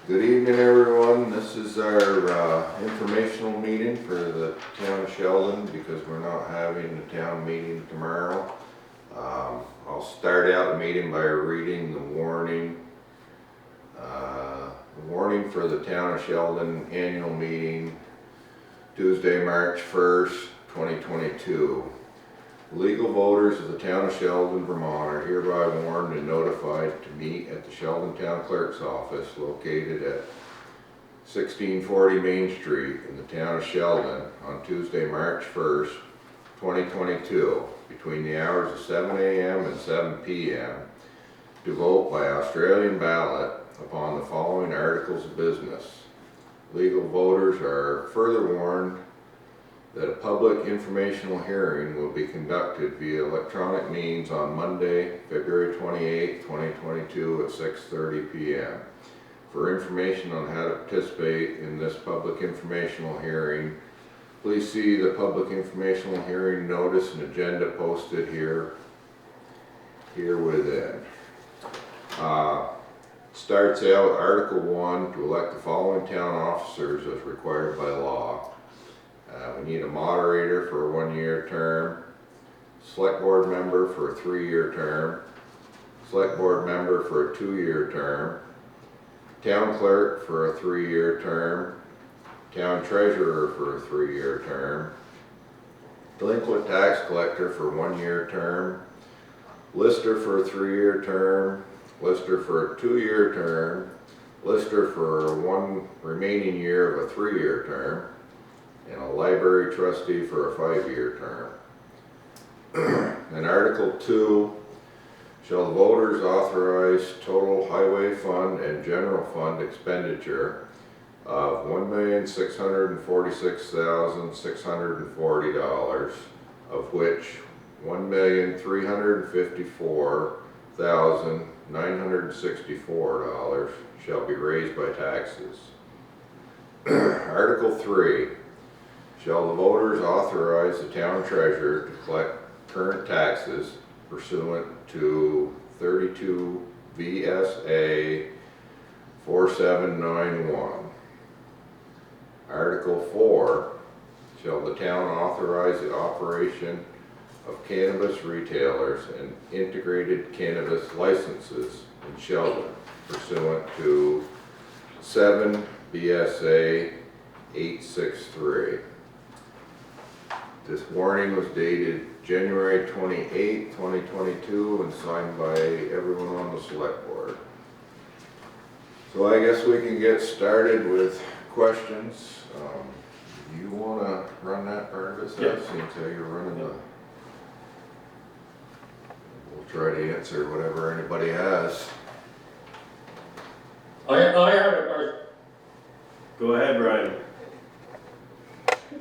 Good evening, everyone. This is our informational meeting for the town of Sheldon because we're not having the town meeting tomorrow. I'll start out the meeting by reading the warning. The warning for the town of Sheldon annual meeting, Tuesday, March 1st, 2022. Legal voters of the town of Sheldon, Vermont are hereby warned and notified to meet at the Sheldon Town Clerk's office located at 1640 Main Street in the town of Sheldon on Tuesday, March 1st, 2022 between the hours of 7 a.m. and 7 p.m. to vote by Australian ballot upon the following articles of business. Legal voters are further warned that a public informational hearing will be conducted via electronic means on Monday, February 28, 2022 at 6:30 p.m. For information on how to participate in this public informational hearing, please see the public informational hearing notice and agenda posted here within. Starts out Article 1 to elect the following town officers as required by law. We need a moderator for a 1-year term, select board member for a 3-year term, select board member for a 2-year term, town clerk for a 3-year term, town treasurer for a 3-year term, delinquent tax collector for a 1-year term, lister for a 3-year term, lister for a 2-year term, lister for 1 remaining year of a 3-year term, and a library trustee for a 5-year term. In Article 2, shall the voters authorize total highway fund and general fund expenditure of $1,646,640, of which $1,354,964 shall be raised by taxes. Article 3, shall the voters authorize the town treasurer to collect current taxes pursuant to 32 VSA 4791. Article 4, shall the town authorize the operation of cannabis retailers and integrated cannabis licenses in Sheldon pursuant to 7 BSA 863. This warning was dated January 28, 2022 and signed by everyone on the select board. So I guess we can get started with questions. You want to run that part of this? Yeah. Seems how you're running the... We'll try to answer whatever anybody has. I have a question. Go ahead, Brian.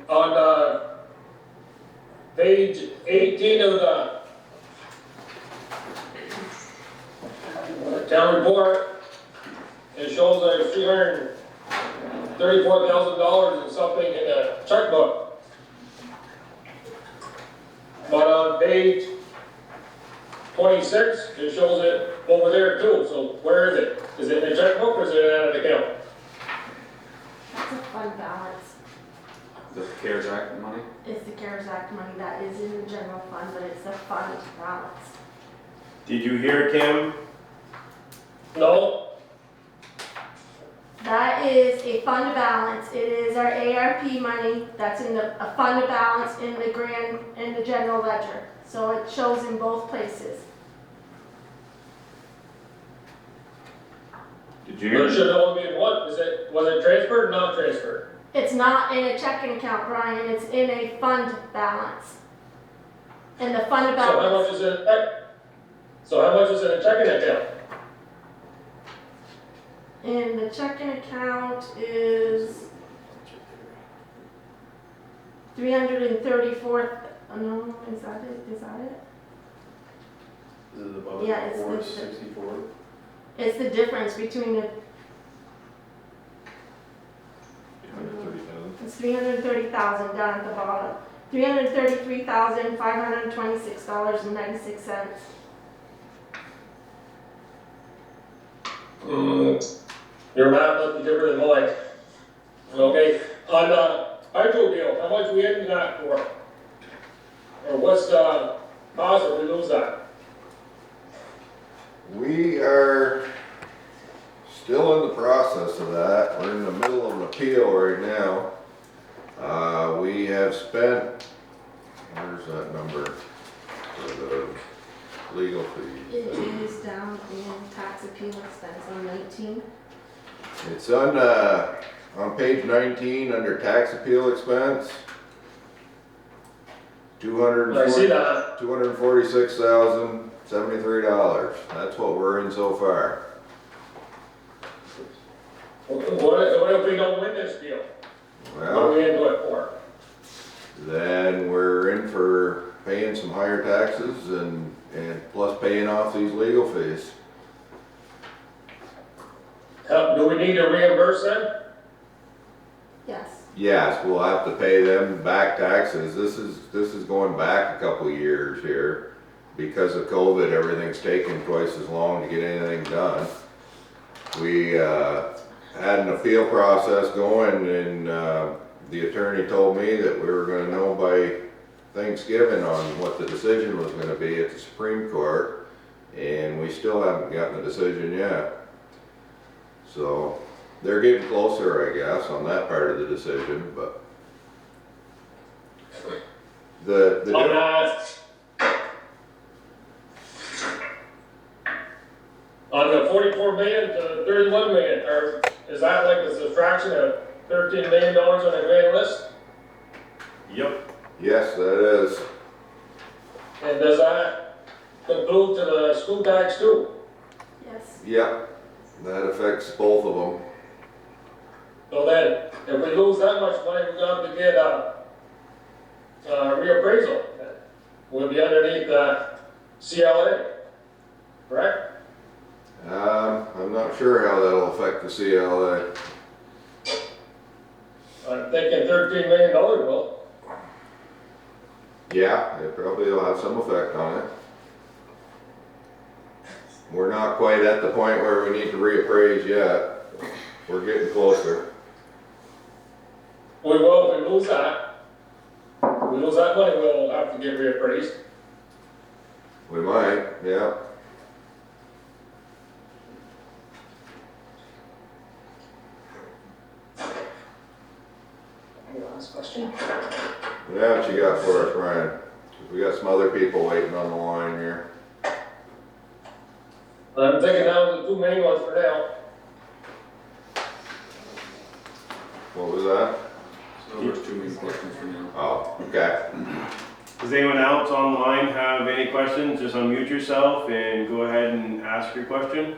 On page 18 of the town report, it shows there's $334,000 and something in the checkbook. But on page 26, it shows it over there too. So where is it? Is it in the checkbook or is it in an account? It's a fund balance. The CARES Act money? It's the CARES Act money that is in the general fund, but it's a fund balance. Did you hear Kim? No? That is a fund balance. It is our ARP money that's in a fund balance in the general ledger. So it shows in both places. Did you There hear? should only be one. Was it transferred or not transferred? It's not in a checking account, Brian. It's in a fund balance. And the fund So how much balance, is in a check? So how much is in a checking account? in the checking account is 334, no, is that it? Is that it? Is it above Yeah, it's the- 464? It's the difference between the, 330,000? it's 330,000 down at the bottom. $333,526.96. Your map doesn't differ than mine. Okay, on, hydro deal, how much we in that for? Or what's the cost if we lose that? We are still in the process of that. We're in the middle of an appeal right now. We have spent, where's that number for the legal fees? It is down in tax appeal expense on 19. It's on page 19 under tax appeal expense. I see that. $246,073. That's what we're in so far. What if we don't win this deal? What are Well, we into it for? then we're in for paying some higher taxes and plus paying off these legal fees. Do we need to reimburse them? Yes. Yes, we'll have to pay them back taxes. This is going back a couple of years here. Because of COVID, everything's taken twice as long to get anything done. We had an appeal process going, and the attorney told me that we were gonna know by Thanksgiving on what the decision was gonna be at the Supreme Court, and we still haven't gotten a decision yet. So they're getting closer, I guess, on that part of the decision, but the On the 44 million to 31 million, or is that like a subtraction of $13 million on the grand list? Yep. yes, that is. And does that conclude to the school tax too? Yes. Yep, that affects both of them. So then, if we lose that much money, we're going to get a reappraisal. We'll be underneath CLA, correct? I'm not sure how that'll affect the CLA. I'm thinking $13 million will. Yeah, it probably will have some effect on it. We're not quite at the point where we need to reappraise yet. We're getting closer. We will if we lose that. If we lose that money, we'll have to get reappraised. We might, yeah. Any last question? Yeah, what you got for us, Ryan? We got some other people waiting on the line here. I'm taking down the two main ones for now. What was that? So there's 2 main questions for now. Oh, okay. Does anyone else online have any questions? Just unmute yourself and go ahead and ask your question.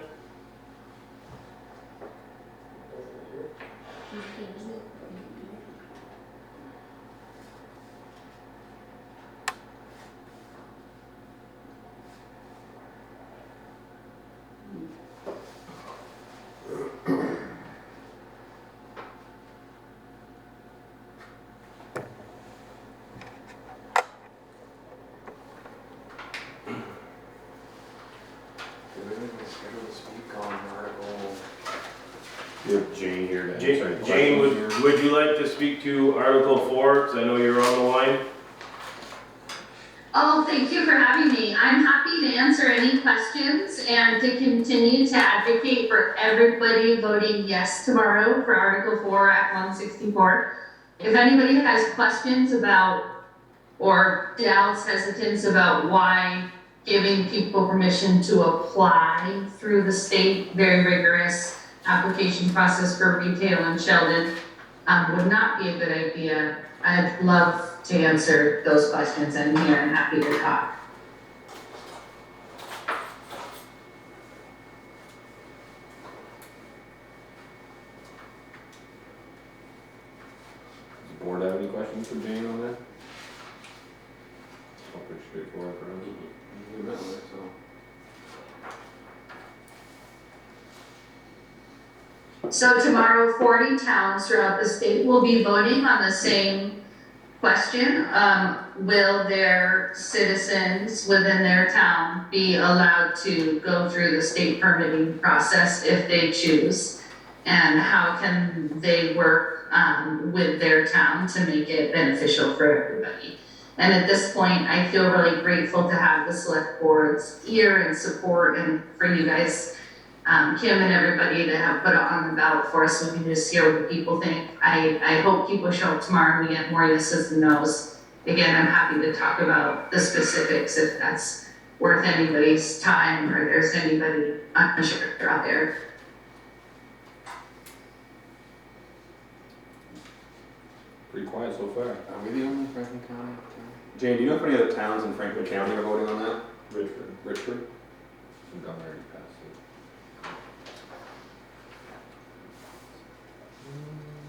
Do we have a schedule to speak on article? You have Jane here to answer any Jane, questions. would you like to speak to Article 4? Because I know you're on the line. Oh, thank you for having me. I'm happy to answer any questions and to continue to advocate for everybody voting yes tomorrow for Article 4 Act 164. If anybody has questions about or doubts, hesitance about why giving people permission to apply through the state, very rigorous application process for retail in Sheldon would not be a good idea, I'd love to answer those questions, and here I'm happy to talk. Does the board have any questions for Jane on that? It's all pretty straightforward for us. We met with it, so. So tomorrow, 40 towns throughout the state will be voting on the same question. Will their citizens within their town be allowed to go through the state permitting process if they choose? and how can they work with their town to make it beneficial for everybody. And at this point, I feel really grateful to have the select board's ear and support, and for you guys, Kim and everybody that have put it on the ballot for us. We can just hear what people think. I hope people show up tomorrow and we get more yeses than nos. Again, I'm happy to talk about the specifics if that's worth anybody's time or there's anybody unsure out there. Pretty quiet so far. Are we the only Franklin County town? Jane, do you know if any other towns in Franklin County are voting on that? Richford. Richford? We've done already passed it.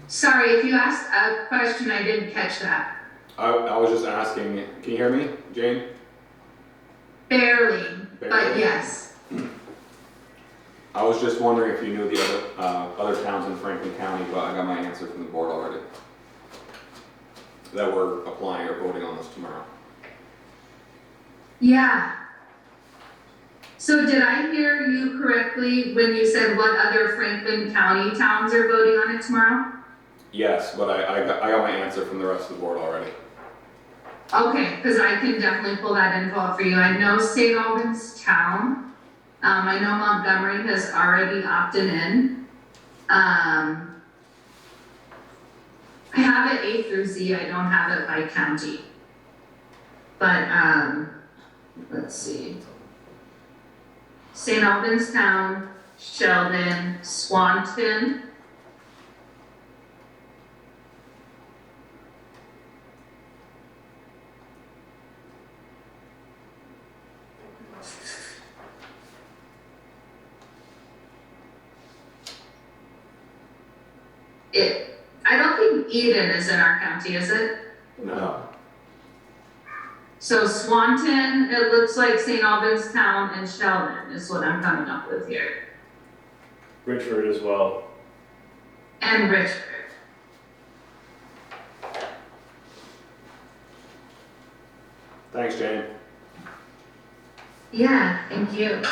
Sorry, if you asked a question, I didn't catch that. I was just asking, can you hear me, Jane? Barely, but Barely? yes. I was just wondering if you knew the other towns in Franklin County, but I got my answer from the board already. That we're applying or voting on this tomorrow. Yeah. So did I hear you correctly when you said what other Franklin County towns are voting on it tomorrow? Yes, but I got my answer from the rest of the board already. Okay, because I can definitely pull that info out for you. I know St. Albans Town. I know Montgomery has already opted in. I have it A through Z. I don't have it by county. But let's see. St. Albans Town, Sheldon, Swanton. I don't think Eden is in our county, is it? No. So Swanton, it looks like St. Albans Town and Sheldon is what I'm coming up with here. Richford as well. And Richford. Thanks, Jane. Yeah, thank you.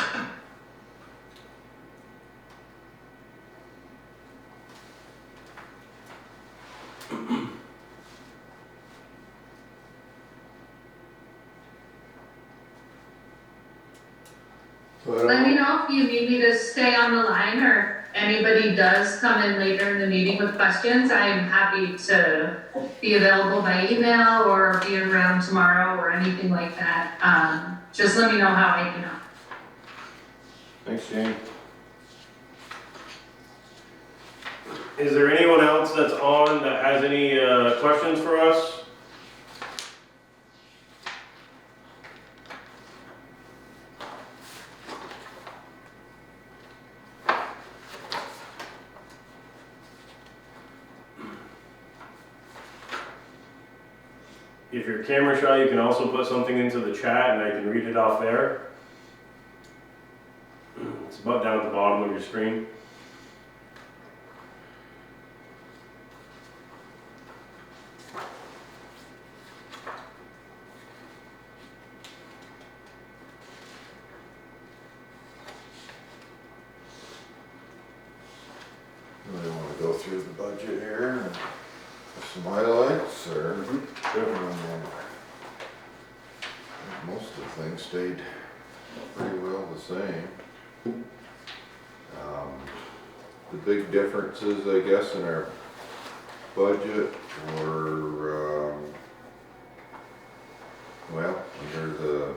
Let me know if you need me to stay on the line or anybody does come in later in the meeting with questions. I'm happy to be available by email or be around tomorrow or anything like that. Just let me know how I can help. Thanks, Jane. Is there anyone else that's on that has any questions for us? If you're camera shy, you can also put something into the chat and I can read it off there. It's about down at the bottom of your screen. I want to go through the budget here and some highlights, or most of the things stayed pretty well the same. The big differences, I guess, in our budget were, well, under the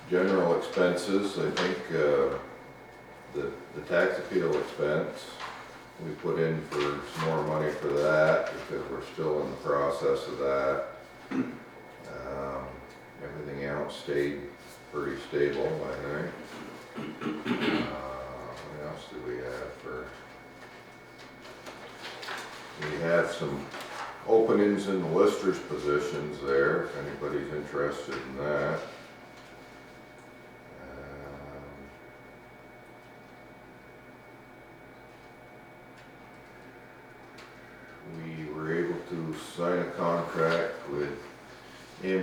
general expenses, I think the tax appeal expense, we put in for some more money for that because we're still in the process of that. Everything else stayed pretty stable, I think. What else do we have for? We have some openings in the listers positions there, if anybody's interested in that. We were able to sign a contract with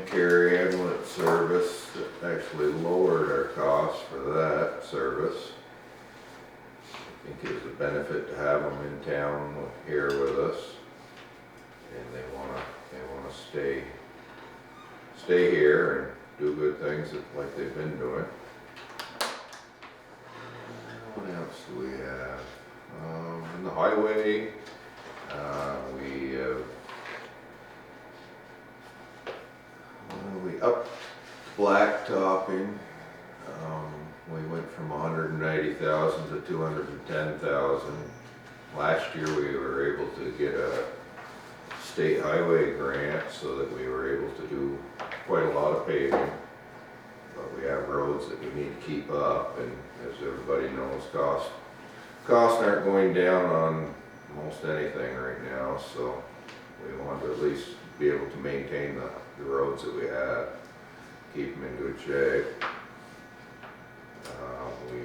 Care Ambulance Service that actually lowered our costs for that service. think it was a benefit to have them in town here with us. And they wanna stay here and do good things like they've been doing. What else do we have? In the highway, we upped blacktopping. We went from 190,000 to 210,000. Last year we were able to get a state highway grant so that we were able to do quite a lot of paving. But we have roads that we need to keep up, and as everybody knows, costs aren't going down on most anything right now, so we want to at least be able to maintain the roads that we have, keep them in good shape. We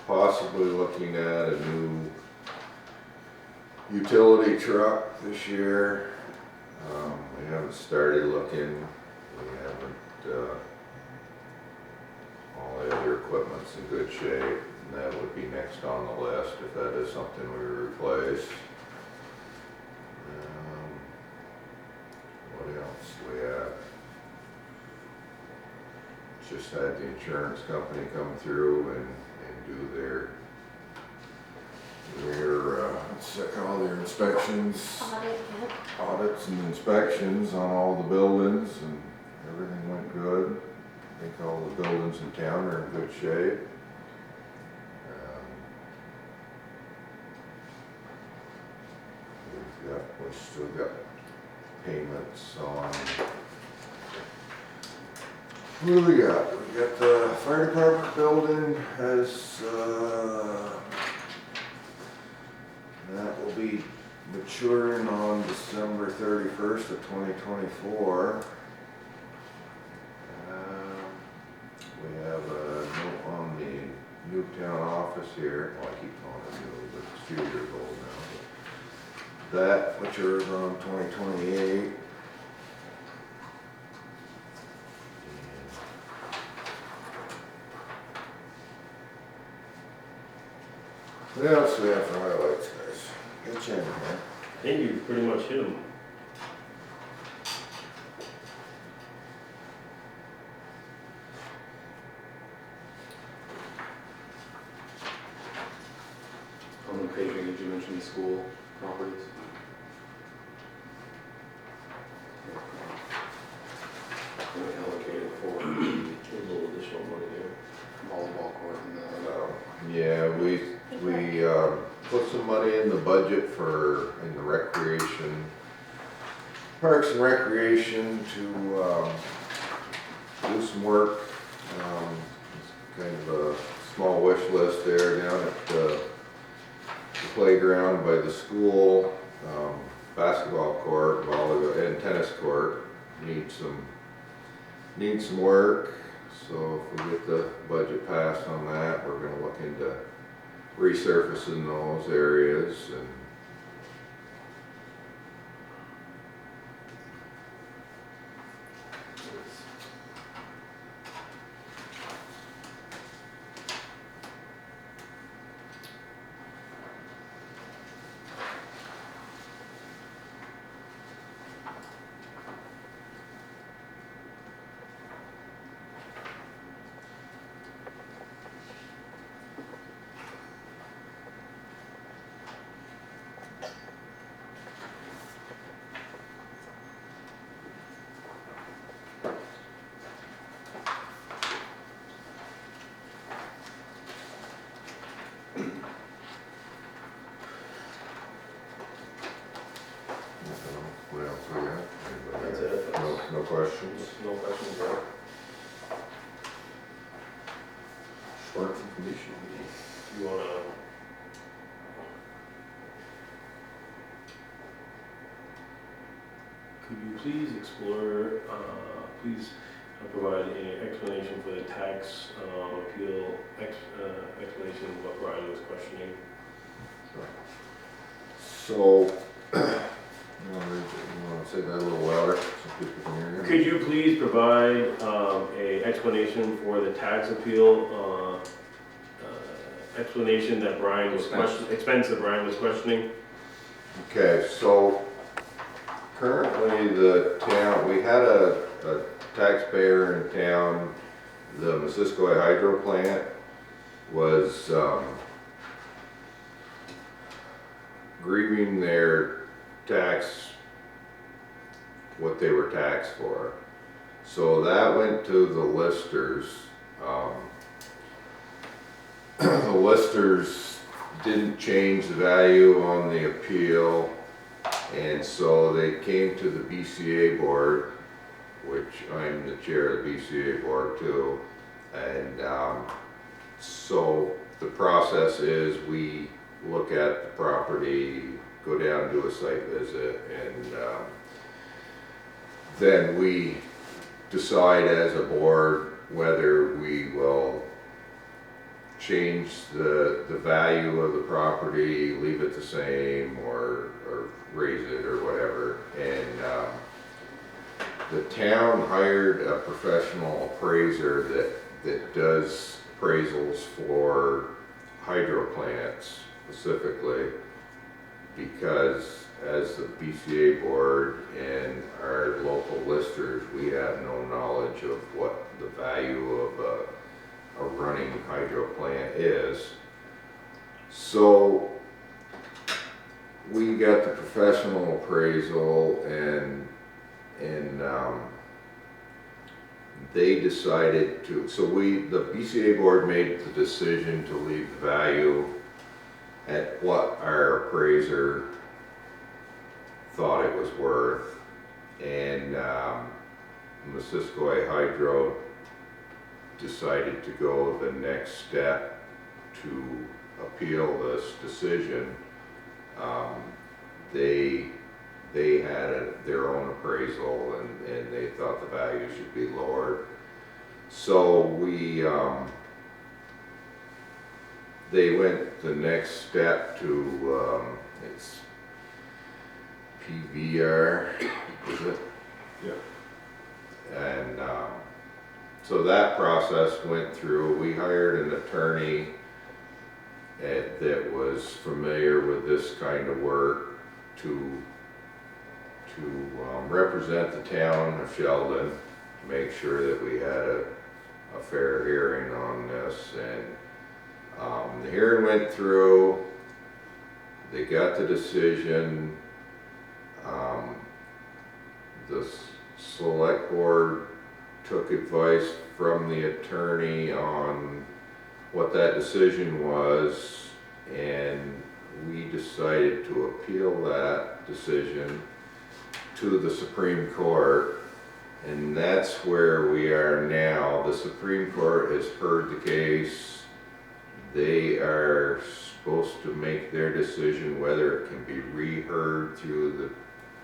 possibly looking at a new utility truck this year. We haven't started looking. We haven't, all the other equipment's in good shape, and that would be next on the list if that is something we replace. What else do we have? Just had the insurance company come through and do their what's that called, their inspections, audits and inspections on all the buildings, and everything went good. I think all the buildings in town are in good shape. We've still got payments on. What do we got? We got the fire department building has, that will be maturing on December 31st of 2024. We have a note on the Newtown office here. Well, I keep calling it new, but it's a few years old now. That matures on 2028. What else do we have for highlights, guys? Get you in here. I think you pretty much hit them. On the paging, did you mention the school properties? We allocated for A little additional money there. volleyball court and Yeah, we put some money in the budget in the recreation, Parks and Recreation to do some work. It's kind of a small wish list there down at the playground by the school, basketball court, volleyball and tennis court need some work. So if we get the budget passed on that, we're gonna look into resurfacing those areas and what else we got? Anybody That's got- it. No questions? No questions there. Short information meeting. You wanna? Could you please explore, please provide an explanation for the tax appeal, explanation of what Brian was questioning? So, you wanna say that a little louder so people can hear you? Could you please provide a explanation for the tax appeal explanation that Brian was questioning, expense that Brian was questioning. Okay, so currently the town, we had a taxpayer in town, the Missisquoi Hydro Plant was grieving their tax, what they were taxed for. So that went to the listers. The listers didn't change the value on the appeal, and so they came to the BCA board, which I'm the chair of the BCA board too. And so the process is we look at the property, go down, do a site visit, and then we decide as a board whether we will change the value of the property, leave it the same, or raise it or whatever. And the town hired a professional appraiser that does appraisals for hydro plants specifically, because as the BCA board and our local listers, we have no knowledge of what the value of a running hydro plant is. So we got the professional appraisal, and they decided to, the BCA board made the decision to leave the value at what our appraiser thought it was worth, and Missisquoi Hydro decided to go the next step to appeal this decision. They had their own appraisal, and they thought the value should be lowered. So they went the next step to, it's PVR, is it? Yeah. And so that process went through. We hired an attorney that was familiar with this kind of work to represent the town of Sheldon, to make sure that we had a fair hearing on this. And the hearing went through. They got the decision. The select board took advice from the attorney on what that decision was, and we decided to appeal that decision to the Supreme Court, and that's where we are now. The Supreme Court has heard the case. They are supposed to make their decision whether it can be reheard through the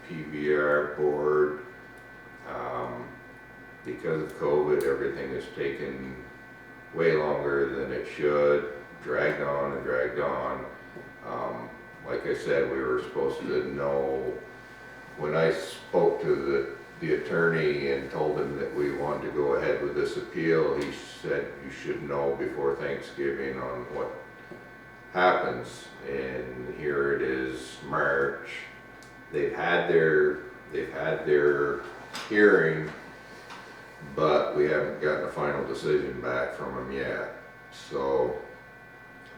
PVR board. Because of COVID, everything has taken way longer than it should, dragged on and dragged on. Like I said, we were supposed to know, when I spoke to the attorney and told him that we wanted to go ahead with this appeal, he said you should know before Thanksgiving on what happens. And here it is, March. They've had their hearing, but we haven't gotten a final decision back from them yet. So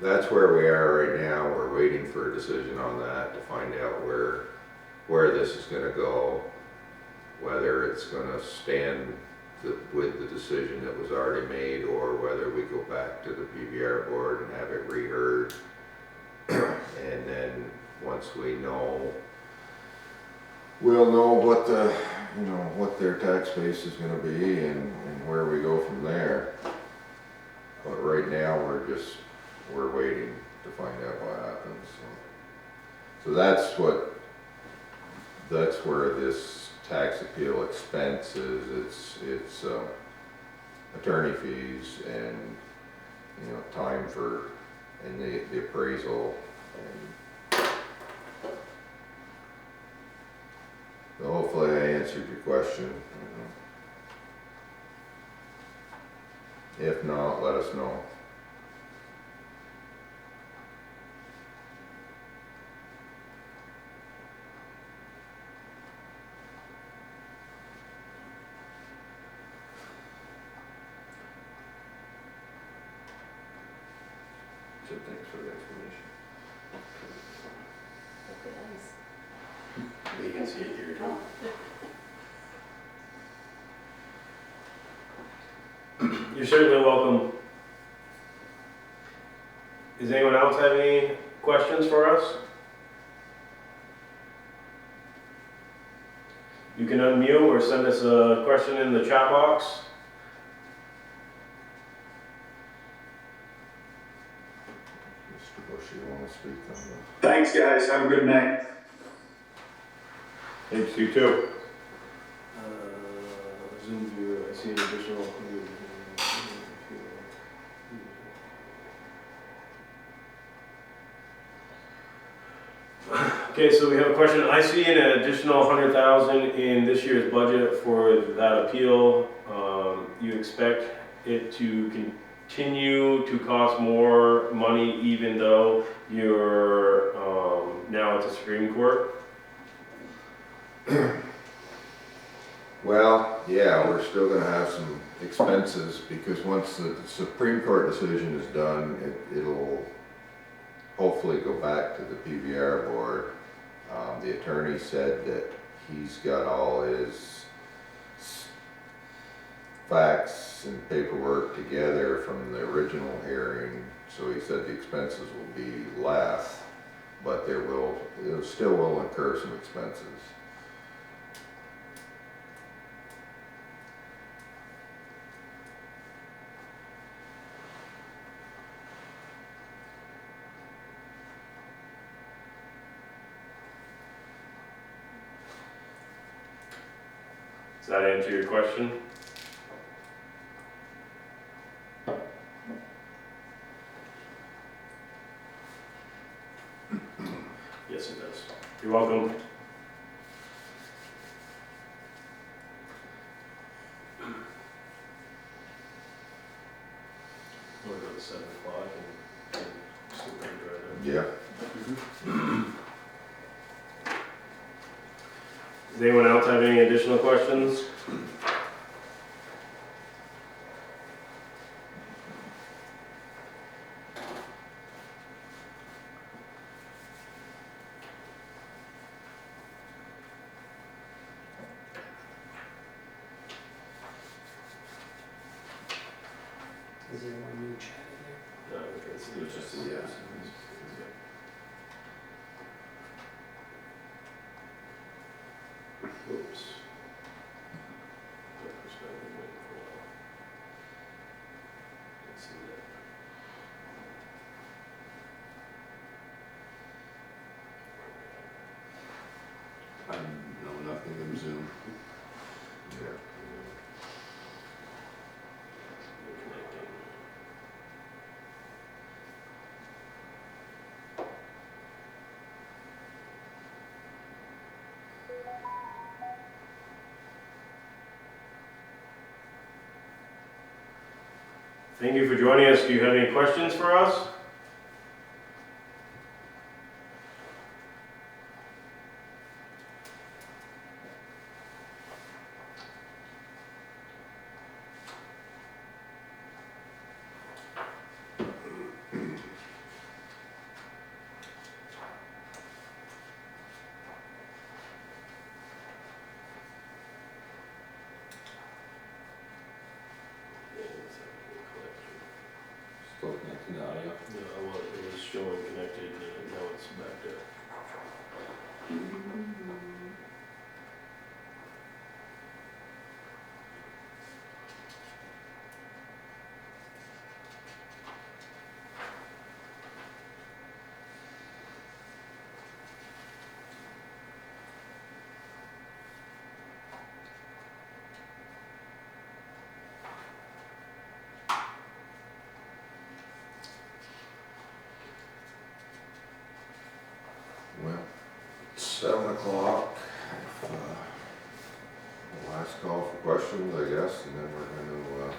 that's where we are right now. We're waiting for a decision on that to find out where this is going to go, whether it's going to stand with the decision that was already made, or whether we go back to the PVR board and have it reheard. And then once we know, we'll know what what their tax base is going to be, and where we go from there. But right now we're waiting to find out what happens. So that's where this tax appeal expense is. It's attorney fees and time for the appraisal. And so hopefully I answered your question. If not, let us know. So thanks for the explanation. You can see it here too. You're certainly welcome. Does anyone else have any questions for us? You can unmute or send us a question in the chat box. Mr. Bush, you want to speak on that? Thanks, guys. Have a good night. Thanks, you too. Zoom viewer, I see an additional. Okay, so we have a question. I see an additional 100,000 in this year's budget for that appeal. You expect it to continue to cost more money even though you're now at the Supreme Court? Well, yeah, we're still gonna have some expenses because once the Supreme Court decision is done, it'll hopefully go back to the PBR board. The attorney said that he's got all his facts and paperwork together from the original hearing, so he said the expenses will be less, but it still will incur some expenses. Does that answer your question? Yes, it does. You're welcome. We'll go to 7 o'clock and sleep in right Yeah. Does anyone else have any additional questions? Is there one new chat in there? No, it's just a yes. Oops. Let's see that. No, nothing in Zoom. Yeah. Thank you for joining us. Do you have any questions for us? Still connected to audio. No, well, it was showing connected, and now it's back there. Well, 7 o'clock. Last call for questions, I guess, and then we're gonna,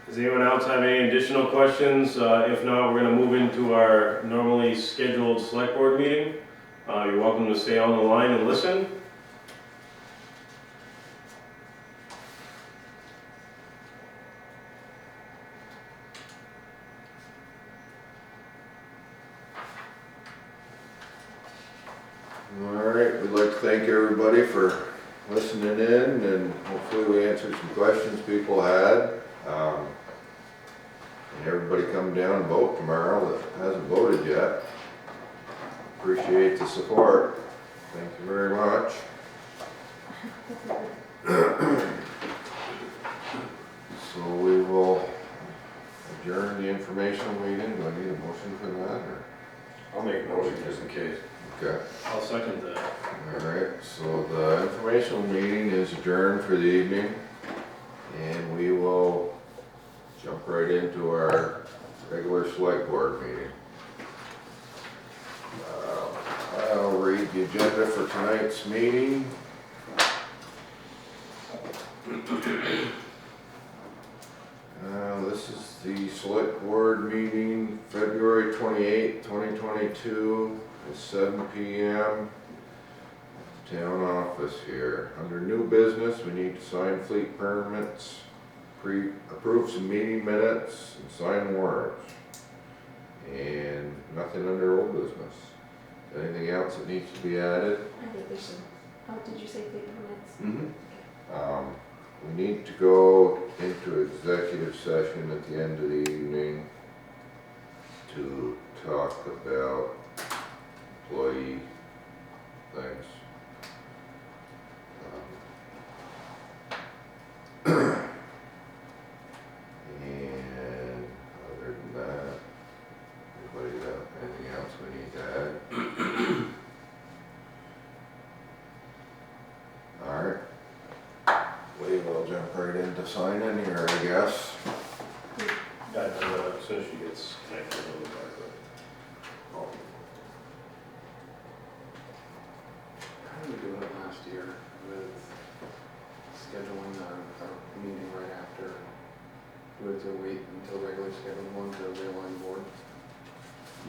Does anyone else have any additional questions? If not, we're going to move into our normally scheduled select board meeting. You're welcome to stay on the line and listen. you everybody for listening in, and hopefully we answered some questions people had. And everybody come down and vote tomorrow that hasn't voted yet. Appreciate the support. Thank you very much. So we will adjourn the informational meeting. Do I need a motion for that, or? I'll make a motion just in case. Okay. I'll second that. All right, so the informational meeting is adjourned for the evening, and we will jump right into our regular select board meeting. I'll read the agenda for tonight's meeting. This is the select board meeting, February 28th, 2022, at 7 p.m. Town office here. Under new business, we need to sign fleet permits, approve some meeting minutes, and sign warrants. And nothing under old business. Anything else that needs to be added? I think there's some, oh, did you say fleet permits? We need to go into executive session at the end of the evening to talk about employee things. And other than that, anybody got anything else we need to add? All right. We will jump right into signing here, I guess. As soon as she gets connected, I'll be back. How did we do it last year with scheduling our meeting right after? Do we have to wait until regular scheduled one to realign board?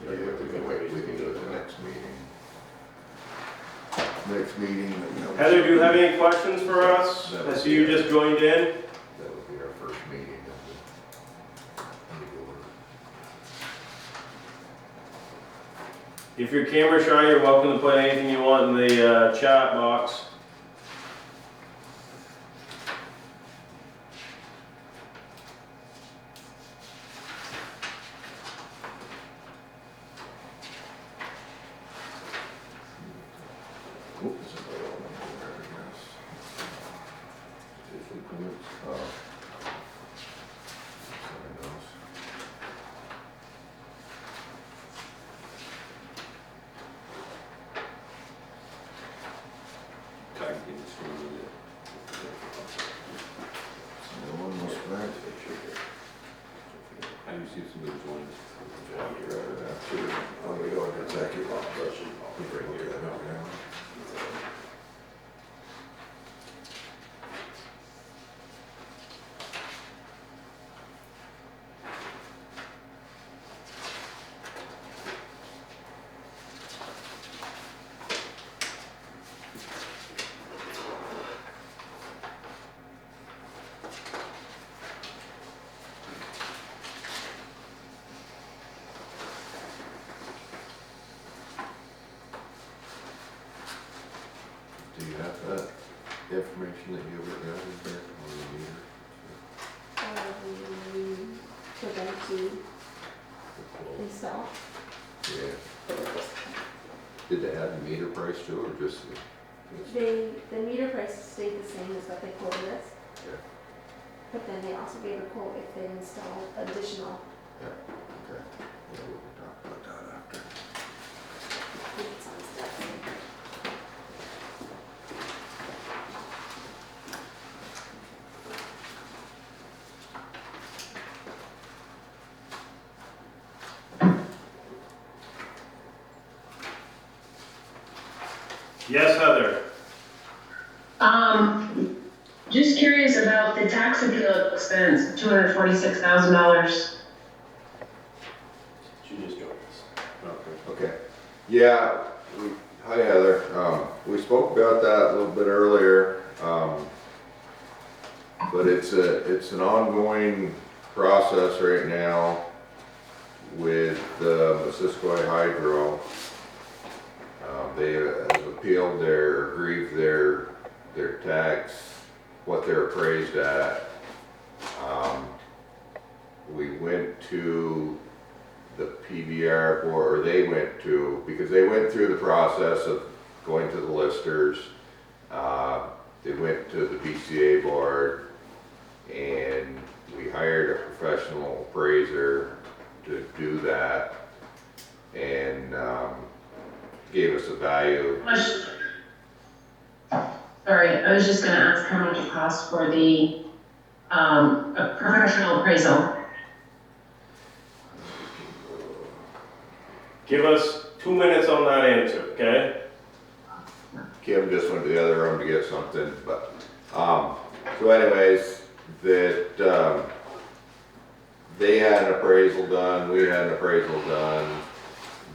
Yeah, we can do it the next meeting. Next meeting. Heather, do you have any questions for us? I see you just joined in. That would be our first meeting. If you're camera shy, you're welcome to put anything you want in the chat box. Do you have that information that you ever got in there on the meter? For them to install. Yeah. Did they add the meter price too, or just? The meter price stayed the same as what they quoted us. Yeah. But then they also gave a quote if they installed additional. Yeah, okay. Yeah, we can talk about that after. It's on steps. Yes, Heather. Just curious about the tax appeal expense, $246,000. She just joined us. Okay. Yeah, hi Heather. We spoke about that a little bit earlier. But it's an ongoing process right now with Missisquoi Hydro. They, as a appealed or grieved their tax, what they're appraised at. We went to the PBR board, or they went to, because they went through the process of going to the listers. They went to the BCA board, and we hired a professional appraiser to do that, and gave us a value. Sorry, I was just gonna ask how much it costs for the, a professional appraisal. Give us 2 minutes on that answer, okay? Kim just went to the other room to get something, but, so anyways, that, they had an appraisal done, we had an appraisal done.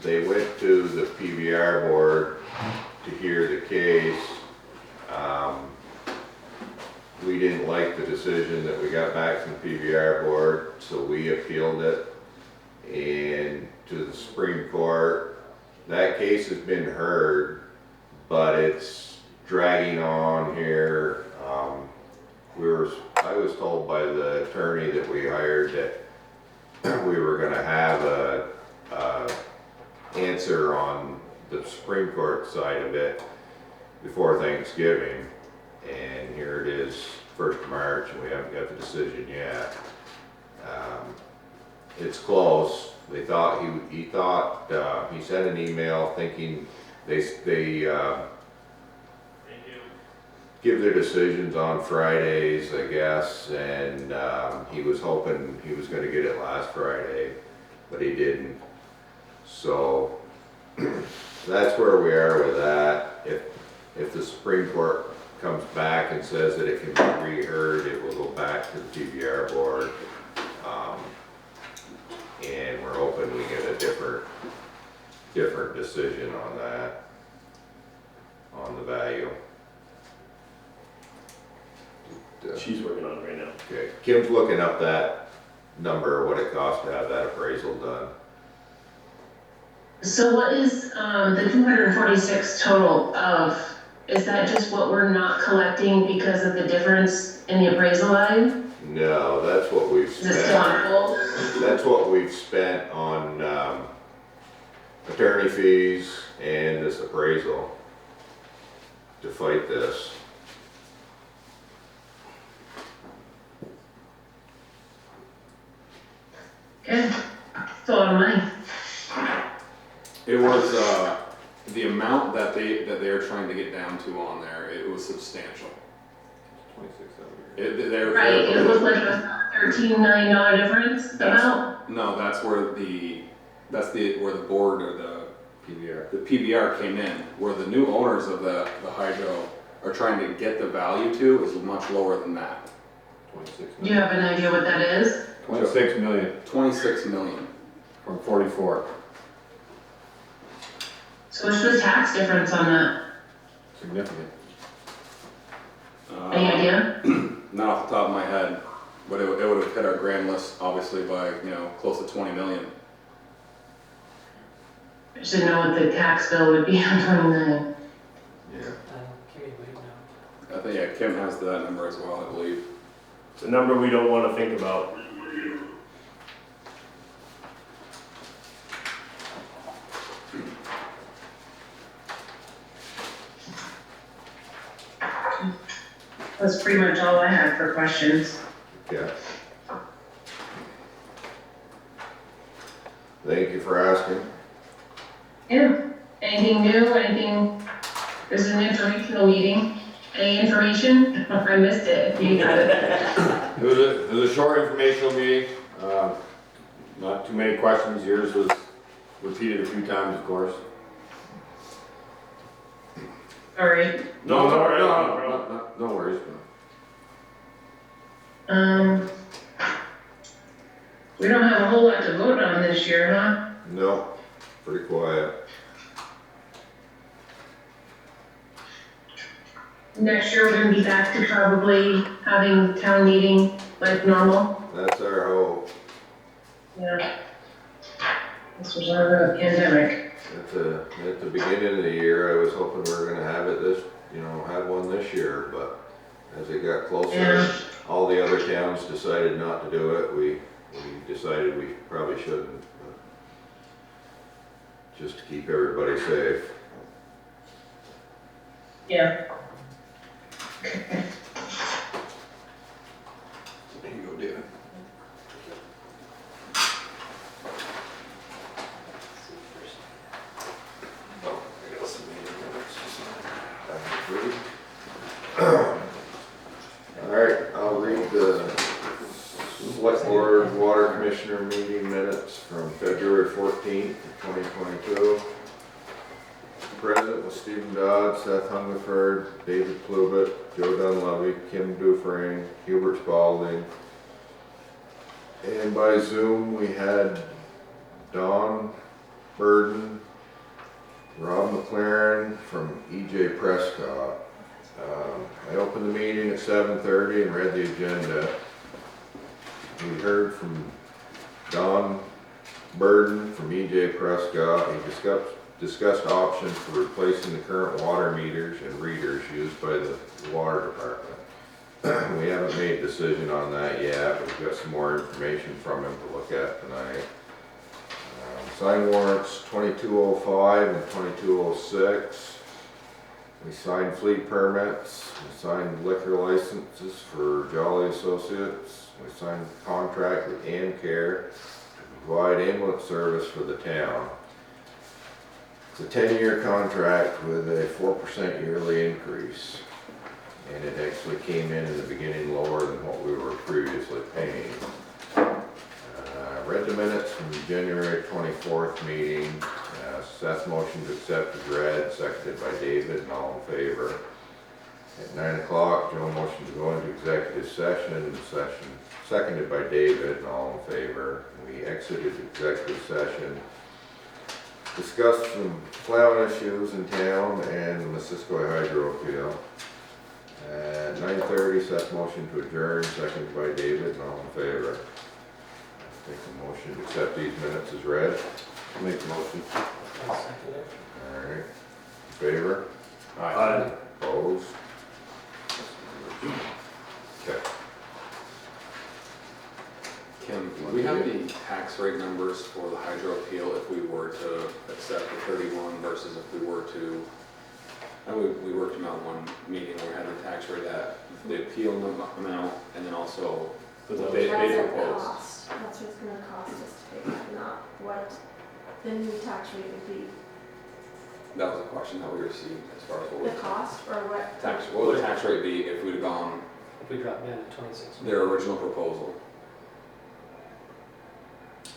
They went to the PBR board to hear the case. We didn't like the decision that we got back from the PBR board, so we appealed it and to the Supreme Court. That case has been heard, but it's dragging on here. I was told by the attorney that we hired that we were gonna have a answer on the Supreme Court side of it before Thanksgiving, and here it is, 1st of March, and we haven't got the decision yet. It's close. They thought he sent an email thinking they give their decisions on Fridays, I guess, and he was hoping he was gonna get it last Friday, but he didn't. So that's where we are with that. If the Supreme Court comes back and says that it can be reheard, it will go back to the PBR board. And we're hoping we get a different decision on that, on the value. She's working on it right now. Okay, Kim's looking up that number, what it costs to have that appraisal done. So what is, the 246 total of, is that just what we're not collecting because of the difference in the appraisal value? No, that's what we've Is it still on spent. hold? That's what we've spent on attorney fees and this appraisal to fight this. Okay, it's a lot of money. It was, the amount that they're trying to get down to on there, it was substantial. Right, it looked like a $13 million difference amount. No, that's where where the board or the PBR came in, where the new owners of the hydro are trying to get the value to is much lower than that. Do you have an idea what that is? 26 million 26 million. from 44. So what's the tax difference on that? Significant. Any idea? Not off the top of my head, but it would have hit our grand list obviously by, close to 20 million. I just didn't know what the tax bill would be on 20 million. Yeah. I think, yeah, Kim has that number as well, I believe. It's a number we don't want to think about. That's pretty much all I had for questions. Yeah. Thank you for asking. Yeah, anything new, anything, this is an informational meeting, any information? I missed it, you got it. It was a short informational meeting, not too many questions. Yours was repeated a few times, of course. Sorry. No, it's all right. No worries. We don't have a whole lot to vote on this year, huh? No, pretty quiet. Next year, we're gonna be back to probably having town meeting like normal. That's our hope. Yeah. This was our pandemic. at the beginning of the year, I was hoping we were gonna have it this, have one this year, but as it got closer, Yeah. all the other towns decided not to do it. We decided we probably shouldn't, but just to keep everybody safe. Yeah. Here you go, David. Alright, I'll read the Select Board Water Commissioner meeting minutes from February 14th, 2022. Present was Stephen Dodd, Seth Hungerford, David Plubitt, Joe Dunleavy, Kim Dufresne, Hubert Spalding. And by Zoom, we had Don Burden, Rob McLaren from EJ Prescott. I opened the meeting at 7:30 and read the agenda. We heard from Don Burden from EJ Prescott. He discussed options for replacing the current water meters and readers used by the water department. We haven't made a decision on that yet, but we've got some more information from him to look at tonight. Sign warrants 2205 and 2206. We signed fleet permits. We signed liquor licenses for Jolly Associates. We signed a contract with AmCare to provide ambulance service for the town. It's a 10-year contract with a 4% yearly increase. And it actually came in the beginning lower than what we were previously paying. Read the minutes from the January 24th meeting. Seth motioned to accept as read, seconded by David, and all in favor. At 9 o'clock, Joe motioned to go into executive session, seconded by David, and all in favor. We exited executive session, discussed some plowing issues in town and the Missisquoi Hydro appeal. At 9:30, Seth motioned to adjourn, seconded by David, and all in favor. Take a motion to accept these minutes as read. Make the motion. Alright. Favor? Aye. Opposed? Okay. Kim, do we have the tax rate numbers for the hydro appeal if we were to accept the 31 versus if we were to, I know we worked them out one meeting where we had the tax rate at the appeal amount and then also what they That's a proposed. cost, that's what it's gonna cost us to pay that, not what the new tax rate would be. That was a question that we received as far as what The we, cost or what? what would the tax rate be if we'd have gone If we drop down to 26. their original proposal?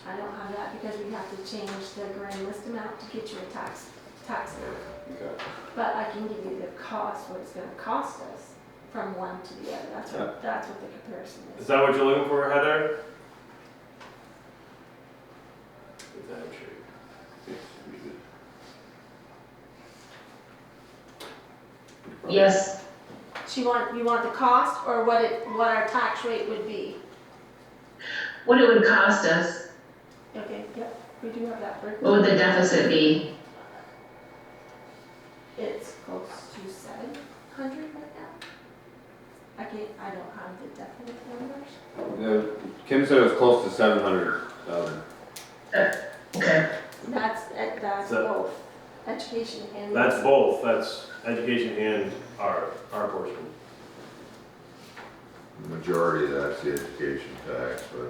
I don't have that because we have to change the grand list amount to get you a tax rate. Okay. But I can give you the cost, what it's gonna cost us from one to the other, that's what the comparison Is is. that what you're looking for, Heather? Yes. You want the cost or what our tax rate would be? What it would cost us, Okay, yep, we do have that for, what would the deficit be? it's close to 700 right now. I don't have the definite numbers. Kim said it was close to 700,000. Okay. That's So- both education and. That's both, that's education and our portion. The majority of that's the education tax, but,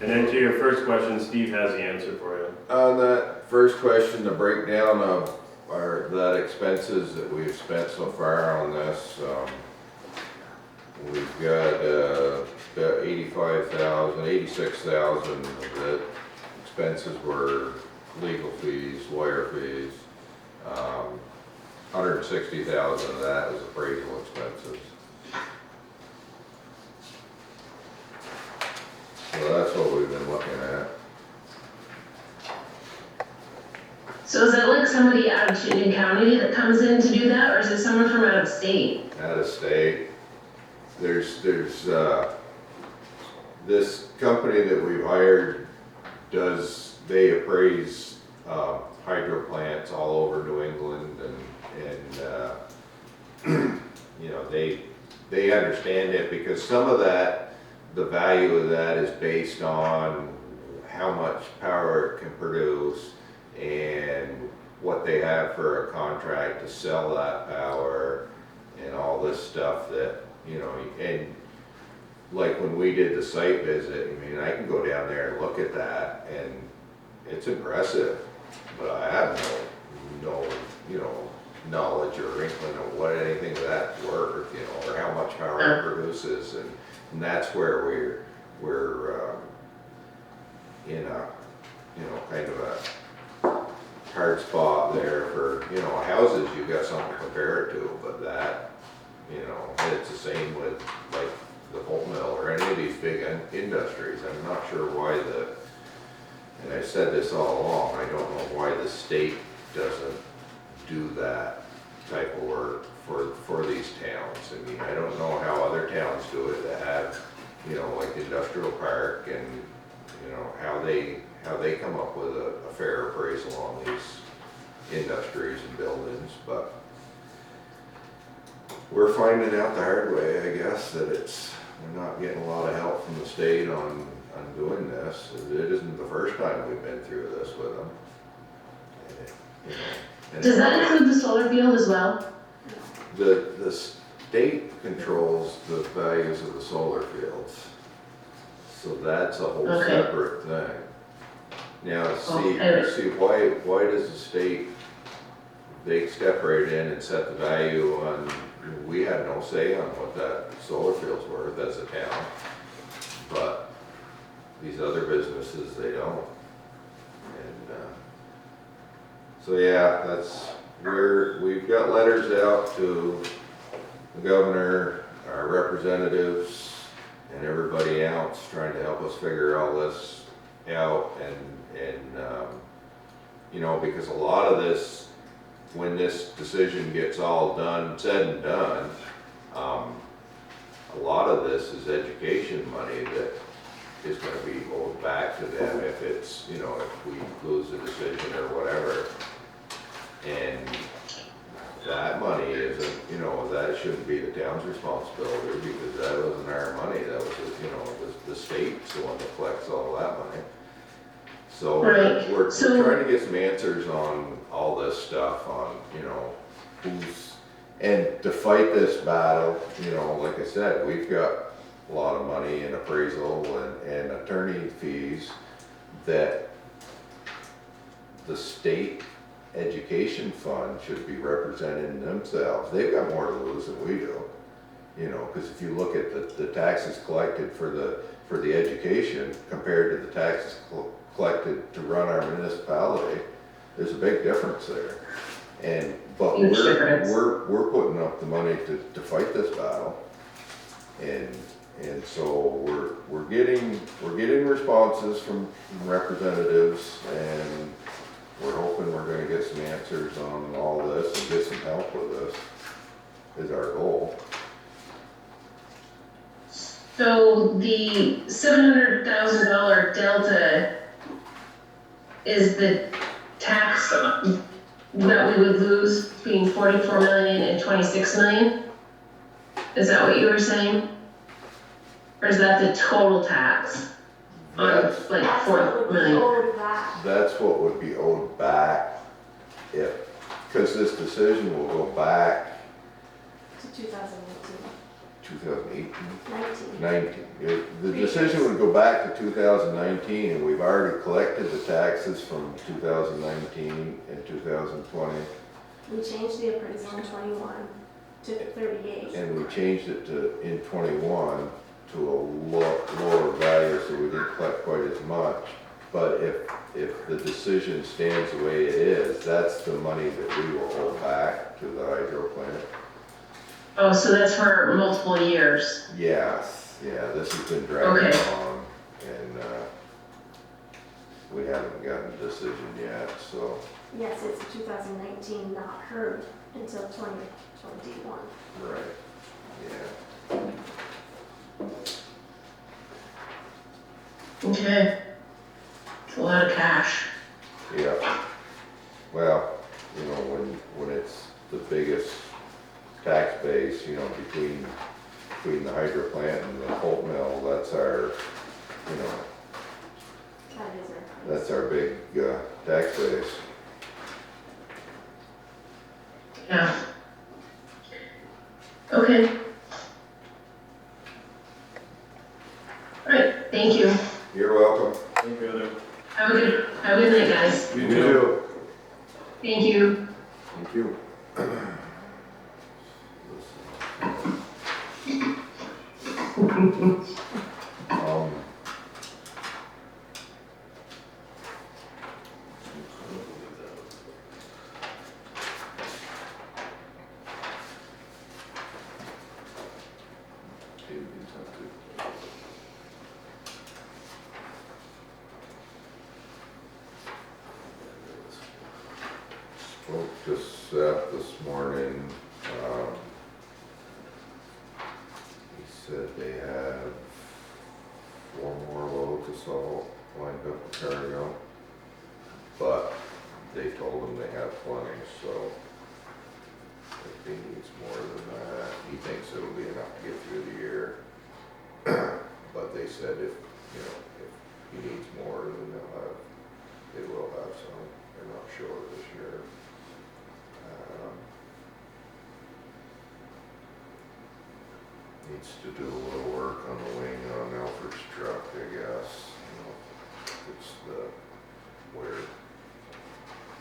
And then to your first question, Steve has the answer for you. on that first question, the breakdown of that expenses that we've spent so far on this, we've got, about 85,000, 86,000 of the expenses were legal fees, lawyer fees. 160,000 of that is appraisal expenses. So that's what we've been looking at. So is that like somebody out of Chittenden County that comes in to do that, or is it someone from out of state? Out of state. There's this company that we've hired they appraise hydro plants all over New England and you know, they understand it because some of that, the value of that is based on how much power it can produce and what they have for a contract to sell that power and all this stuff that, you know, and like when we did the site visit, I mean, I can go down there and look at that and it's impressive, but I have no, you know, knowledge or inkling of what anything of that's worth, you know, or how much power it produces, and that's where we're in a, you know, kind of a hard spot there for, you know, houses, you've got something to compare it to, but that, you know, it's the same with like the pulp mill or any of these big industries. I'm not sure why and I've said this all along, I don't know why the state doesn't do that type of work for these towns. I mean, I don't know how other towns do it that have, you know, like industrial park and, you know, how they come up with a fair appraisal on these industries and buildings, but we're finding out the hard way, I guess, that we're not getting a lot of help from the state on doing this. It isn't the first time we've been through this with them. You know, Does that include the solar field as well? the state controls the values of the solar fields, so that's a whole Okay. separate thing. Now, Okay. see why does the state, they step right in and set the value on, we had no say on what that solar field's worth as a town, but these other businesses, they don't. And so yeah, we've got letters out to the governor, our representatives, and everybody else trying to help us figure all this out, and you know, because a lot of this, when this decision gets all said and done, a lot of this is education money that is going to be owed back to them if it's, you know, if we lose the decision or whatever. And that money isn't, you know, that shouldn't be the town's responsibility because that wasn't our money. That was, you know, the state's the one that collects all that money. So Right. we're So- trying to get some answers on all this stuff, on, you know, and to fight this battle, you know, like I said, we've got a lot of money in appraisal and attorney fees that the state education fund should be representing themselves. They've got more to lose than we do, you know, because if you look at the taxes collected for the education compared to the taxes collected to run our municipality, there's a big difference there. But Huge difference. we're putting up the money to fight this battle, and so we're getting responses from representatives, and we're hoping we're going to get some answers on all this and get some help with this. Is our goal. So the $700,000 delta is the tax that we would lose between 44 million and 26 million? Is that what you were saying? Or is that the total tax on That's- like That's 4 what would be million? owed back. That's what would be owed back because this decision will go back To 2018, 2018, 19. 19. The decision would go back to 2019, and we've already collected the taxes from 2019 and 2020, We changed the appraisal in 21 to 38. and we changed it in 21 to a lower value, so we didn't collect quite as much. But if the decision stands the way it is, that's the money that we will owe back to the hydro plant. Oh, so that's for multiple years. Yes, yeah, this has been dragging Okay. on, and we haven't gotten a decision yet, so, Yes, it's 2019, not heard until 2021. right, yeah. Okay. It's a lot of cash. Yeah, tax base, you know, between the hydro plant and the pulp mill. That's our, you know, That is our. that's our big, tax base. Yeah. Okay. All right, thank you. You're welcome. Thank you, Heather. Have a good night, guys. You too. Thank you. Thank you. Um, Spoke to Seth this morning. He said they have 4 more loads of salt lined up for cargo, but they told him they have plenty, so if he needs more than that, he thinks it'll be enough to get through the year. But they said if, you know, if he needs more, then they will have some. They're not sure this year. Needs to do a little work on the wing on Alfred's truck, I guess. You know, it's the weird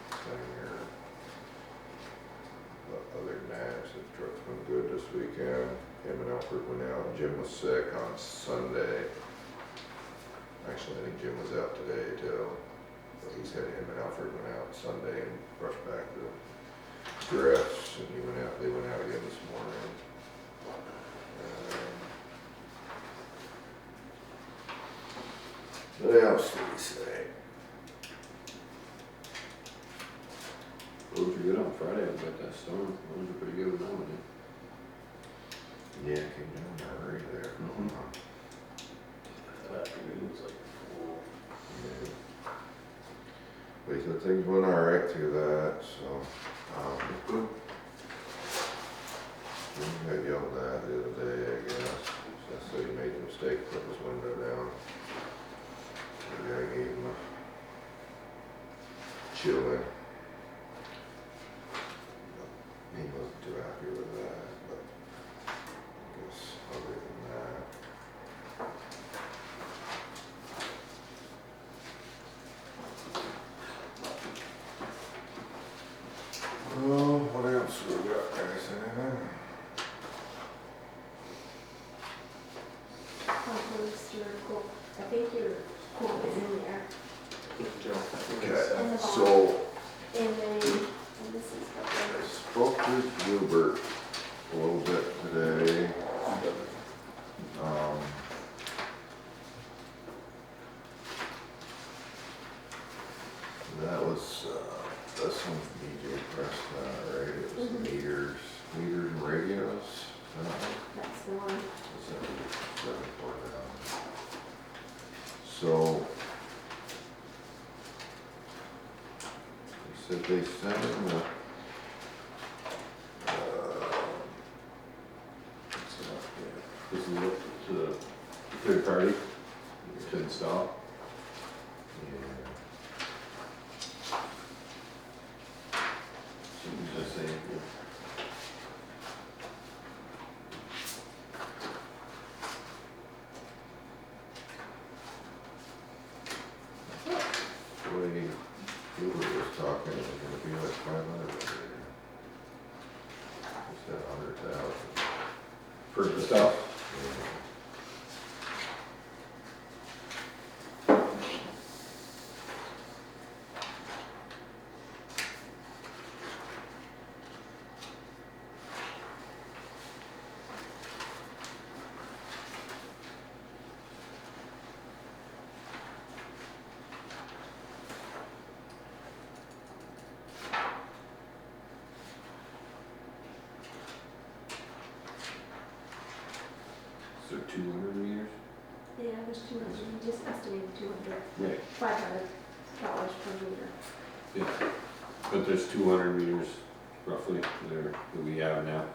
thing here. But other than that, the truck's been good this weekend. Him and Alfred went out. Jim was sick on Sunday. Actually, I think Jim was out today too. But he said him and Alfred went out Sunday and brushed back the drifts, and they went out again this morning. What else did he say? Roads were good on Friday, I got that storm, roads were pretty good now, Yeah, came down in a hurry there. That afternoon was like, Yeah. But he said things went alright through that, so, he got yelled at the other day, I guess. So I said he made the mistake of putting his window down. The guy gave him a chill in. He wasn't too happy with that, but I guess other than that. Oh, what else we got, guys? Anything? I think your quote is in there. Okay, In the bottom. so And then, and this is I what spoke to Gilbert a little bit today. That was, that's one DJ Prescott, right? It was the meters and radios. that's the one. So, they said they sent him a, this is up to the third party to install. Something's just saying, the way Hoover was talking, it was gonna be like 500 a year. He said 100,000. For the stuff. So 200 meters? Yeah, there's 200, you just estimated 200, Right. $500 per meter. Yeah. But there's 200 meters roughly there that we have now.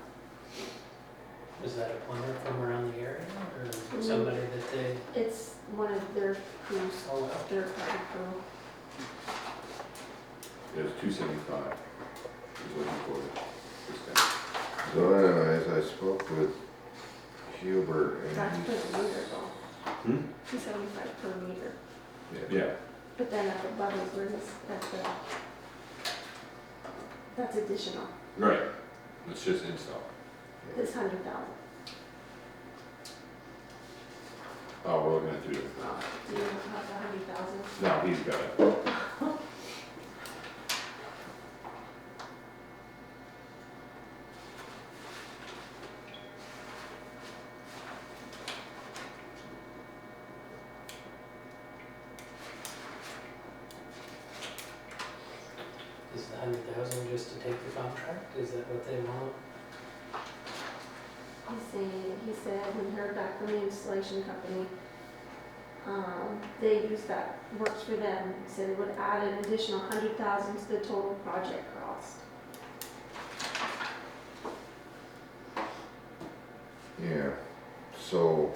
Is that a plumber from around the area or somebody that they, It's one of their crews, oh, wow. third-party crew. It was 275. He's looking for it. This guy. So anyways, I spoke with Hubert That's and per meter though. Hmm? 275 per meter. Yeah. But then at the Bubba's, where is, that's additional, Right. It's just install. this 100,000. Oh, we're looking at 2 different. Do you have the 100,000? No, he's got it. Is the 100,000 just to take the contract? Is that what they want? He said, he heard back from the installation company, they use that, works for them. He said it would add an additional 100,000 to the total project cost. yeah, so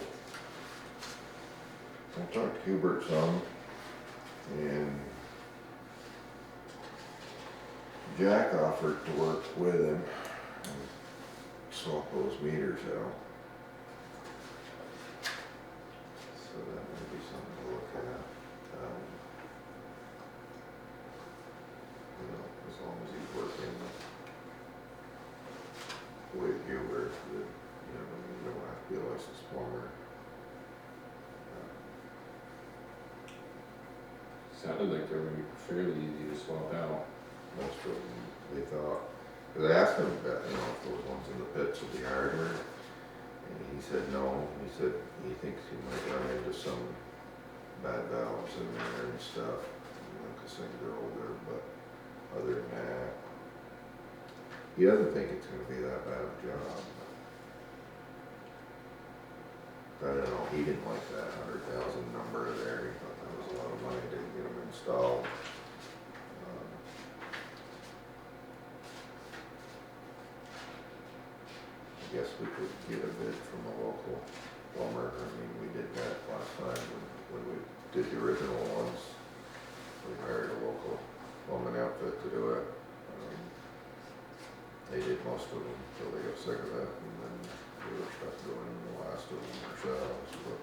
I talked to Hubert some, and Jack offered to work with him and swap those meters out. So that may be something to look at. You know, as long as he's working with Hubert, that, you know, you don't have to be a licensed plumber. Sounded like they were going to be fairly easy to swap out. Most of them, they thought, because I asked him about, you know, if those ones in the pits would be harder, and he said no. He said he thinks he might run into some bad valves in there and stuff, you know, because things are older, but other than that, he doesn't think it's gonna be that bad a job. I don't know, he didn't like that 100,000 number there. He thought that was a lot of money to get them installed. I guess we could get a bid from a local plumber. I mean, we did that last time when we did the original ones. We hired a local plumbing outfit to do it. They did most of them until they got sick of it, and then we were stuck doing the last of them ourselves. But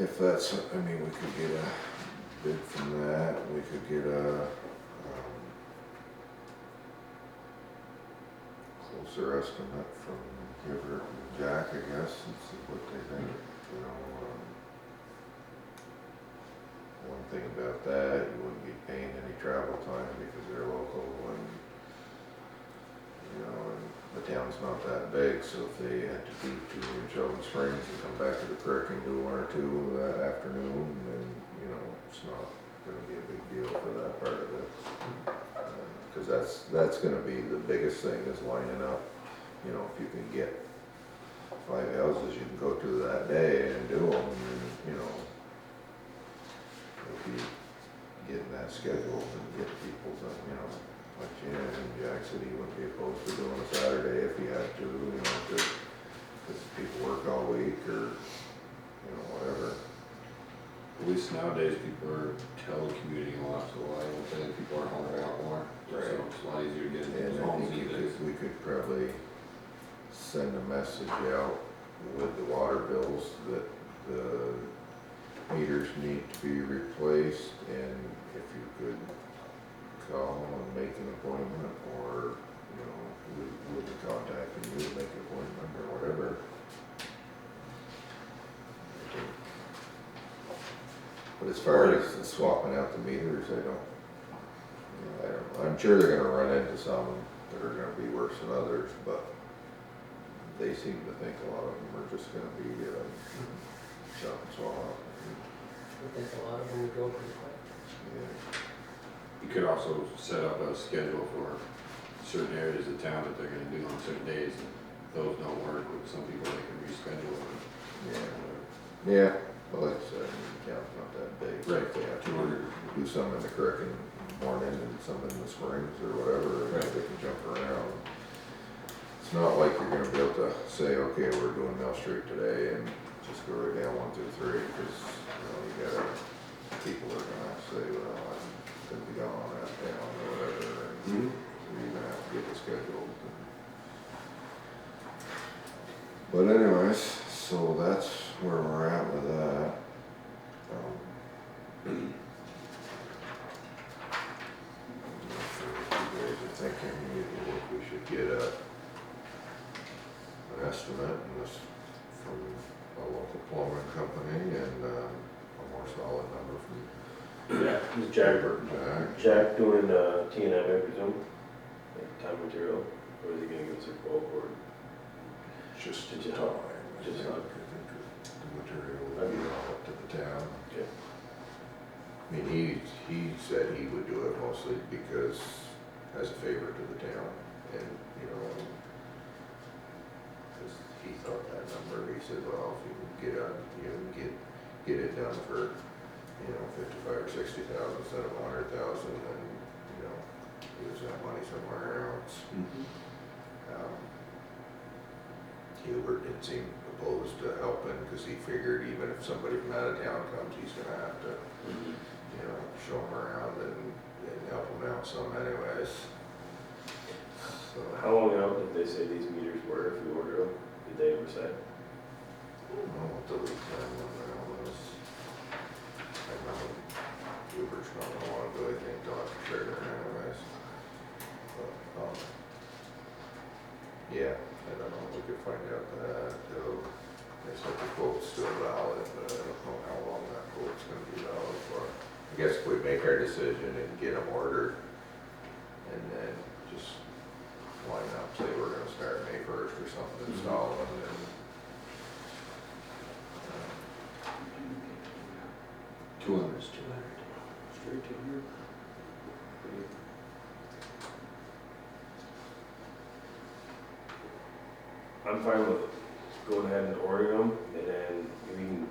if that's, I mean, we could get a bid from that. We could get a closer estimate from Hubert and Jack, I guess, and see what they think. You know, one thing about that, you wouldn't be paying any travel time because they're local, and you know, and the town's not that big, so if they had to be to Sheldon Springs and come back to the creek and do 1 or 2 that afternoon, then you know, it's not gonna be a big deal for that part of it. Because that's gonna be the biggest thing, is lining up. You know, if you can get 5 houses you can go to that day and do them, and, you know, if you getting that scheduled and get people to, you know, like Jan and Jack said he wouldn't be opposed to doing a Saturday if he had to, you know, because people work all week or, you know, whatever. At least nowadays people are telecommuting a lot, so I think people are home a lot more. Right. So it's a lot easier to get into And those I homes think these days. we could probably send a message out with the water bills that the meters need to be replaced, and if you could call and make an appointment, or, you know, we'll be contacting you to make an appointment or whatever. But as far as swapping out the meters, I don't know. I'm sure they're gonna run into some that are gonna be worse than others, but they seem to think a lot of them are just gonna be, shot and swallow. I think a lot of them would go pretty quick. Yeah. You could also set up a schedule for certain areas of town that they're gonna do on certain days, and if those don't work with some people, they can reschedule them. Yeah, well, like I said, I mean, the town's not that big. Right. They have to do some in the creek in the morning and some in the springs or whatever, and Right. they can jump around. It's not like you're gonna be able to say, okay, we're doing Mill Street today and just go right down 1 through 3, because, you gotta, people are gonna say, well, I'm gonna be gone on that town or whatever, and you're gonna have to get it scheduled. But anyways, so that's where we're at with that. I'm not sure what you guys are thinking, if we should get an estimate and this from a local plumbing company and a more solid number from Yeah, is Jack, Jack. Jack doing T&M, I presume? Like time material, or is he gonna give us a quote or? Just Just in how- time. just I how- think the material will be all up to the town. Okay. I mean, he said he would do it mostly because, as a favor to the town, and, because he thought that number, he said, well, if you can get it done for, 55 or 60,000 instead of 100,000, then, use that money somewhere else. Hubert didn't seem opposed to helping, because he figured even if somebody from out of town comes, he's gonna have to, show them around and help them out some anyways. So, How long out did they say these meters were if we order them? Did they ever say? I don't know what the lead time on that was. I know Hubert's not gonna wanna do anything till after trigger anyways. But, yeah, I don't know, we could find out that, too. They said the quote's still valid, but I don't know how long that quote's gonna be valid for. I guess if we make our decision and get them ordered, and then just line up, say we're gonna start May 1st or something, install them, and $200. Straight to here. I'm fine with going ahead and ordering them, and then we can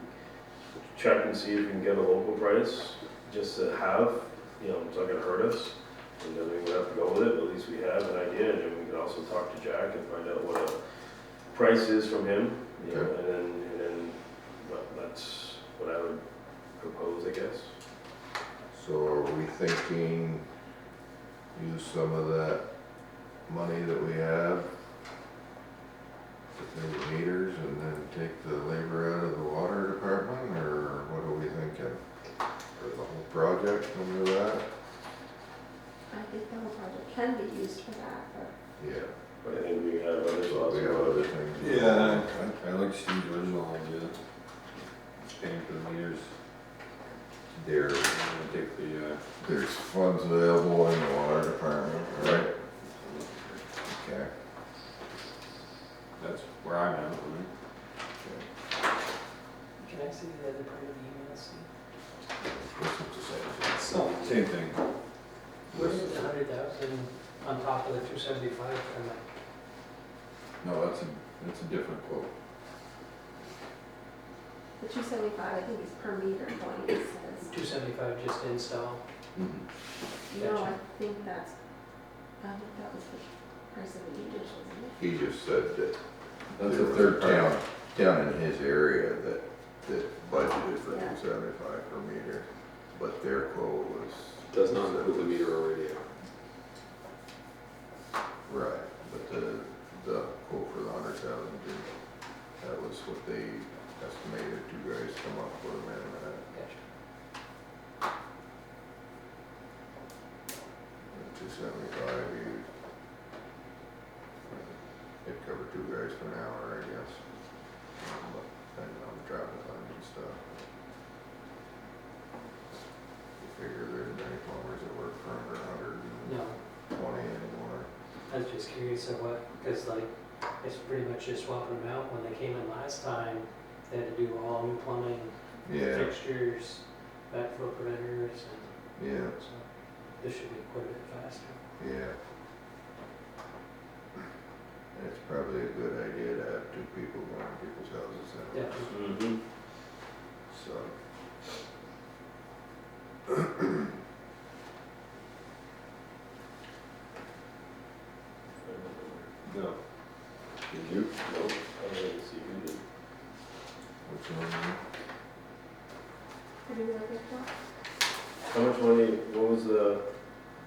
check and see if we can get a local price, just to have, it's not gonna hurt us. And then we would have to go with it, but at least we have an idea, and then we can also talk to Jack and find out what a price is from him, and then that's what I would propose, I guess. so are we thinking use some of that money that we have to pay the meters and then take the labor out of the water department, or what are we thinking? Or the whole project under that? I think the whole project can be used for that, but Yeah. But I think we have other So thoughts we have about other it. things. Yeah, I like Steve's original idea. Paying for the meters. There, Take the, there's funds available in the water department, right? Okay. that's where I'm at, right? Can I see the other part of the email, Steve? This is the same thing. Same thing. Where is the 100,000 on top of the 275 from that? No, that's a different quote. the 275, I think is per meter point, it says. 275 just install. No, I think that was the price of the meters, wasn't it? He just said that That's there a was third town in his area that budgeted for Yeah. 275 per meter, but their quote was. Does not include the meter or radio. Right, but the quote for the 100,000, that was what they estimated two guys come up with, man, Gotcha. 275, it covered two guys for an hour, I guess. But depending on the travel time and stuff. You figure there's many plumbers that work for under 120 No, anymore. I was just curious of what, because like, it's pretty much just swapping them out. When they came in last time, they had to do all new plumbing, Yeah, fixtures, backflow preventers, and yeah, so this should be quite a bit faster. yeah. And it's probably a good idea to have two people going to people's houses Yeah. anyways. Mm-hmm. So. No. Did you? Nope, I didn't see who did. Which one? What do you look at that? How much money, what was the?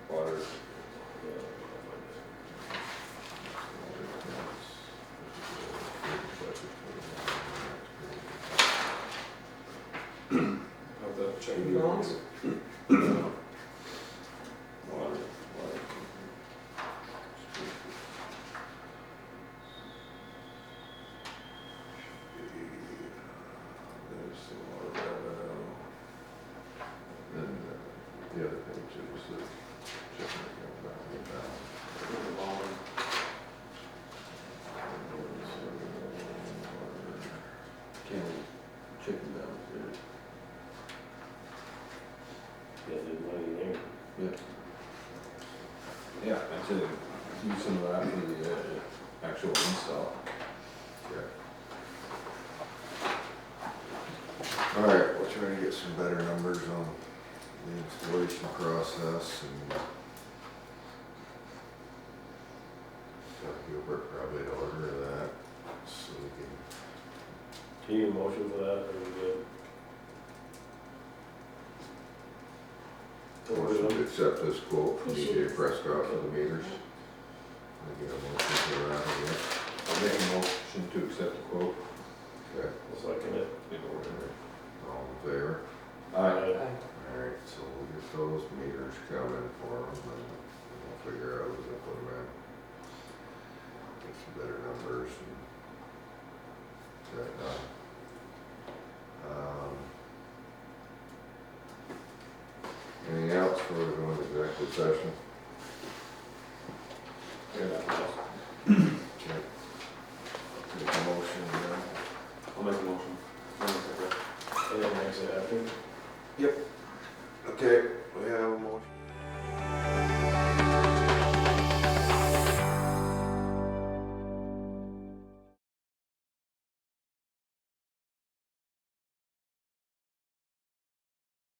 Water. Of the checking balance? Water. There's the water revenue. Then the other page is the checking account balance. County checking balance Yeah, there's money there. there. Yeah, I'd say use some of that for the actual install. Yeah. All right, we'll try to get some better numbers on the installation process and tell Gilbert probably to order that so we can. Do you need a motion for that, or we good? Motion to accept this quote from DJ Prescott for the meters. I get a motion for that, I guess. I'll make a motion to accept the quote. Okay, I'll second it. all in favor? Aye. Alright, so we'll get those meters coming for them and we'll figure out who's gonna put them in. Get some better numbers and get that done. Anything else for the executive session? Yeah, that was-